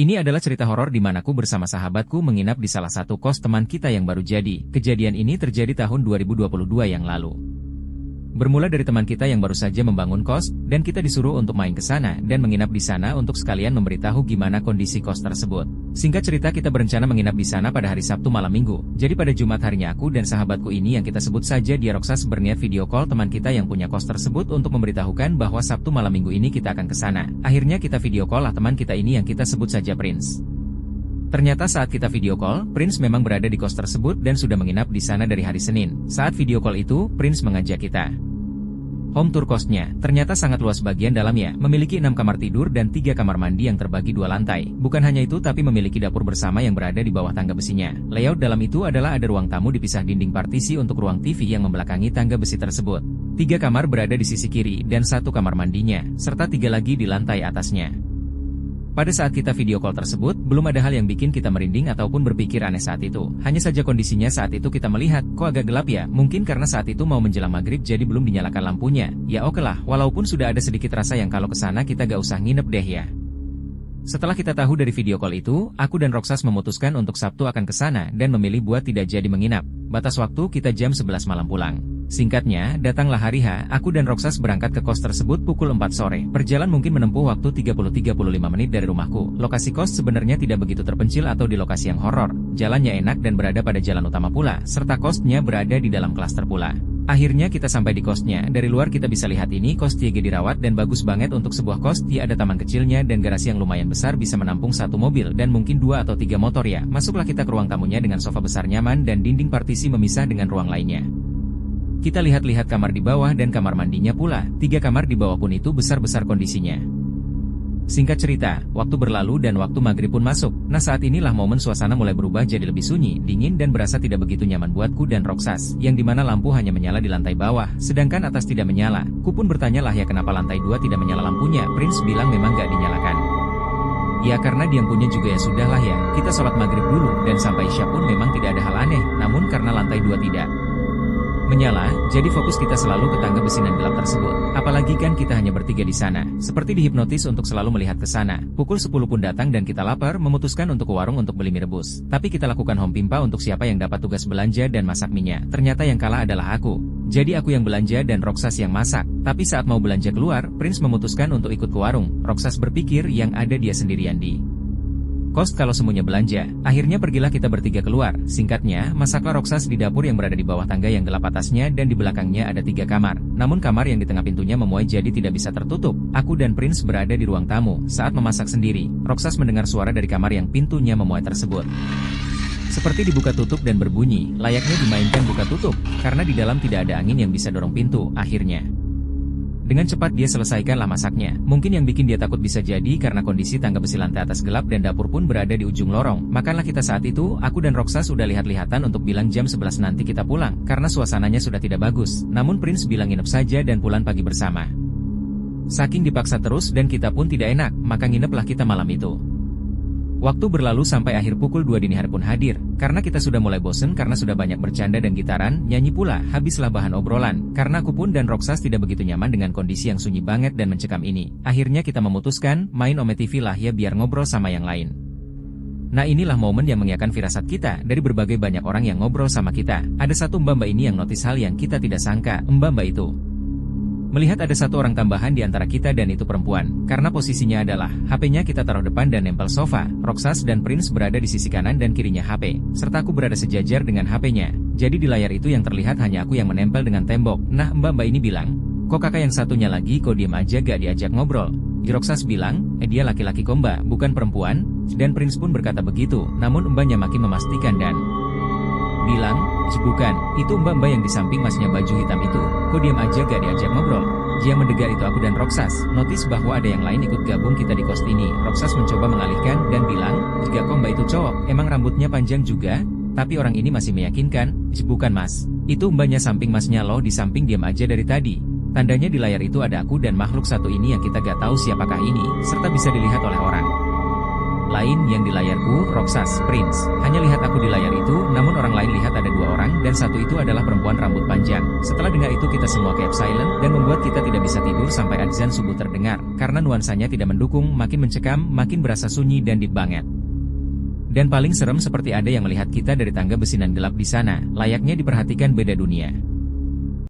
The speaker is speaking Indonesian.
Ini adalah cerita horor di mana aku bersama sahabatku menginap di salah satu kos teman kita yang baru jadi. Kejadian ini terjadi tahun 2022 yang lalu. Bermula dari teman kita yang baru saja membangun kos, dan kita disuruh untuk main ke sana dan menginap di sana untuk sekalian memberitahu gimana kondisi kos tersebut. Singkat cerita, kita berencana menginap di sana pada hari Sabtu malam minggu. Jadi pada Jumat harinya aku dan sahabatku ini yang kita sebut saja dia Roksas berniat video call teman kita yang punya kos tersebut untuk memberitahukan bahwa Sabtu malam minggu ini kita akan ke sana. Akhirnya kita video call lah teman kita ini yang kita sebut saja Prince. Ternyata saat kita video call, Prince memang berada di kos tersebut dan sudah menginap di sana dari hari Senin. Saat video call itu, Prince mengajak kita home tour kosnya. Ternyata sangat luas bagian dalamnya, memiliki 6 kamar tidur dan 3 kamar mandi yang terbagi 2 lantai. Bukan hanya itu tapi memiliki dapur bersama yang berada di bawah tangga besinya. Layout dalam itu adalah ada ruang tamu dipisah dinding partisi untuk ruang TV yang membelakangi tangga besi tersebut. 3 kamar berada di sisi kiri dan 1 kamar mandinya, serta 3 lagi di lantai atasnya. Pada saat kita video call tersebut, belum ada hal yang bikin kita merinding ataupun berpikir aneh saat itu. Hanya saja kondisinya saat itu kita melihat, kok agak gelap ya? Mungkin karena saat itu mau menjelang maghrib jadi belum dinyalakan lampunya. Ya oke lah, walaupun sudah ada sedikit rasa yang kalau kesana kita gak usah nginep deh ya. Setelah kita tahu dari video call itu, aku dan Roksas memutuskan untuk Sabtu akan kesana dan memilih buat tidak jadi menginap. Batas waktu kita jam 11 malam pulang. Singkatnya, datanglah hari H, aku dan Roksas berangkat ke kos tersebut pukul 4 sore. Perjalanan mungkin menempuh waktu 30-35 menit dari rumahku. Lokasi kos sebenarnya tidak begitu terpencil atau di lokasi yang horor. Jalannya enak dan berada pada jalan utama pula, serta kosnya berada di dalam klaster pula. Akhirnya kita sampai di kosnya. Dari luar kita bisa lihat ini kos tiga dirawat dan bagus banget untuk sebuah kos. Ada taman kecilnya dan garasi yang lumayan besar bisa menampung 1 mobil dan mungkin 2 atau 3 motor ya. Masuklah kita ke ruang tamunya dengan sofa besar nyaman dan dinding partisi memisah dengan ruang lainnya. Kita lihat-lihat kamar di bawah dan kamar mandinya pula. 3 kamar di bawah pun itu besar-besar kondisinya. Singkat cerita, waktu berlalu dan waktu maghrib pun masuk. Nah saat inilah momen suasana mulai berubah jadi lebih sunyi, dingin dan berasa tidak begitu nyaman buatku dan Roksas, yang dimana lampu hanya menyala di lantai bawah, sedangkan atas tidak menyala. Ku pun bertanyalah ya kenapa lantai 2 tidak menyala lampunya. Prince bilang memang gak dinyalakan. Ya karena dia punya juga ya sudahlah ya, kita sholat maghrib dulu dan sampai Isya pun memang tidak ada hal aneh, namun karena lantai 2 tidak menyala, jadi fokus kita selalu ke tangga besi dan gelap tersebut. Apalagi kan kita hanya bertiga di sana. Seperti dihipnotis untuk selalu melihat ke sana. Pukul 10 pun datang dan kita lapar, memutuskan untuk ke warung untuk beli mie rebus. Tapi kita lakukan home pimpa untuk siapa yang dapat tugas belanja dan masak minyak. Ternyata yang kalah adalah aku. Jadi aku yang belanja dan Roksas yang masak. Tapi saat mau belanja keluar, Prince memutuskan untuk ikut ke warung. Roksas berpikir yang ada dia sendirian di kos kalau semuanya belanja. Akhirnya pergilah kita bertiga keluar. Singkatnya, masaklah Roksas di dapur yang berada di bawah tangga yang gelap atasnya dan di belakangnya ada 3 kamar. Namun kamar yang di tengah pintunya memuai jadi tidak bisa tertutup. Aku dan Prince berada di ruang tamu. Saat memasak sendiri, Roksas mendengar suara dari kamar yang pintunya memuai tersebut. Seperti dibuka tutup dan berbunyi, layaknya dimainkan buka tutup, karena di dalam tidak ada angin yang bisa dorong pintu. Akhirnya dengan cepat dia selesaikanlah masaknya. Mungkin yang bikin dia takut bisa jadi karena kondisi tangga besi lantai atas gelap dan dapur pun berada di ujung lorong. Makanlah kita saat itu, aku dan Roksas sudah lihat-lihatan untuk bilang jam 11 nanti kita pulang, karena suasananya sudah tidak bagus. Namun Prince bilang nginep saja dan pulang pagi bersama. Saking dipaksa terus dan kita pun tidak enak, maka ngineplah kita malam itu. Waktu berlalu sampai akhir pukul 2 dini hari pun hadir, karena kita sudah mulai bosen karena sudah banyak bercanda dan gitaran, nyanyi pula, habislah bahan obrolan, karena aku pun dan Roksas tidak begitu nyaman dengan kondisi yang sunyi banget dan mencekam ini. Akhirnya kita memutuskan, main Ome TV lah ya biar ngobrol sama yang lain. Nah inilah momen yang mengiakan firasat kita, dari berbagai banyak orang yang ngobrol sama kita, ada satu mbak-mbak ini yang notice hal yang kita tidak sangka. Mbak-mbak itu melihat ada satu orang tambahan di antara kita dan itu perempuan, karena posisinya adalah HP-nya kita taruh depan dan nempel sofa. Roksas dan Prince berada di sisi kanan dan kirinya HP, serta aku berada sejajar dengan HP-nya. Jadi di layar itu yang terlihat hanya aku yang menempel dengan tembok. Nah mbak-mbak ini bilang, kok kakak yang satunya lagi kok diem aja gak diajak ngobrol? Roksas bilang, dia laki-laki kok mbak, bukan perempuan? Dan Prince pun berkata begitu, namun mbaknya makin memastikan dan bilang, bukan, itu mbak-mbak yang di samping masnya baju hitam itu, kok diam aja gak diajak ngobrol? Yang mendengar itu aku dan Roksas, notice bahwa ada yang lain ikut gabung kita di kos ini. Roksas mencoba mengalihkan dan bilang, jika kok mbak itu cowok, emang rambutnya panjang juga? Tapi orang ini masih meyakinkan, bukan mas, itu mbaknya samping masnya loh, di samping diam aja dari tadi. Tandanya di layar itu ada aku dan makhluk satu ini yang kita gak tahu siapakah ini, serta bisa dilihat oleh orang. lain yang di layarku, Roxas, Prince. Hanya lihat aku di layar itu, namun orang lain lihat ada 2 orang, dan satu itu adalah perempuan rambut panjang. Setelah dengar itu kita semua keep silent, dan membuat kita tidak bisa tidur sampai adzan subuh terdengar. Karena nuansanya tidak mendukung, makin mencekam, makin berasa sunyi dan deep banget. Dan paling serem seperti ada yang melihat kita dari tangga besinan gelap di sana, layaknya diperhatikan beda dunia.